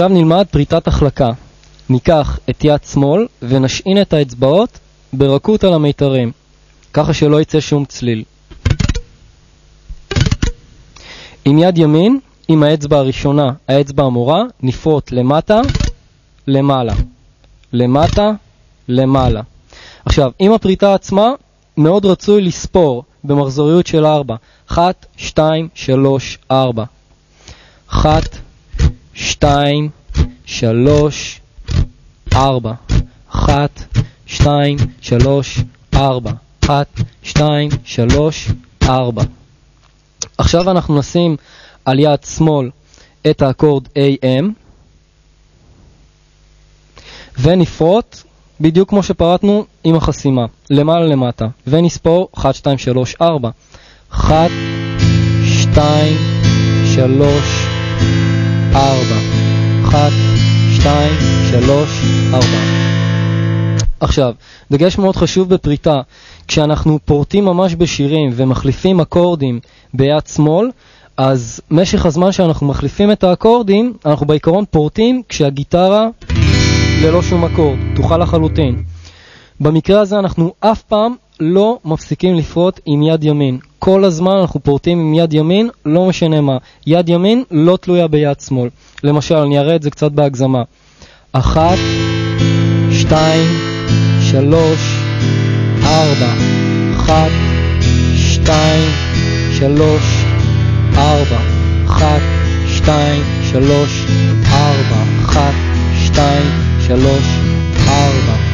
עכשיו נלמד פריטת החלקה. ניקח את יד שמאל ונשעין את האצבעות ברכות על המיתרים, ככה שלא יצא שום צליל. עם יד ימין, עם האצבע הראשונה, האצבע המורה, נפרוט למטה, למעלה, למטה, למעלה. עכשיו, עם הפריטה עצמה, מאוד רצוי לספור במחזוריות של 4. 1, 2, 3, 4. 1, 2, 3, 4. 1, 2, 3, 4. 1, 2, 3, 4. עכשיו אנחנו נשים על יד שמאל את האקורד AM, ונפרוט בדיוק כמו שפרטנו עם החסימה, למעלה למטה, ונספור 1, 2, 3, 4. 1, 2, 3, 4. 1, 2, 3, 4. עכשיו, דגש מאוד חשוב בפריטה, כשאנחנו פורטים ממש בשירים ומחליפים אקורדים ביד שמאל, אז משך הזמן שאנחנו מחליפים את האקורדים, אנחנו בעיקרון פורטים כשהגיטרה ללא שום אקורד, תוכל לחלוטין. במקרה הזה אנחנו אף פעם לא מפסיקים לפרוט עם יד ימין. כל הזמן אנחנו פורטים עם יד ימין, לא משנה מה. יד ימין לא תלויה ביד שמאל. למשל, אני אראה את זה קצת בהגזמה. 1, 2, 3, 4. 1, 2, 3, 4. 1, 2, 3, 4. 1, 2, 3, 4.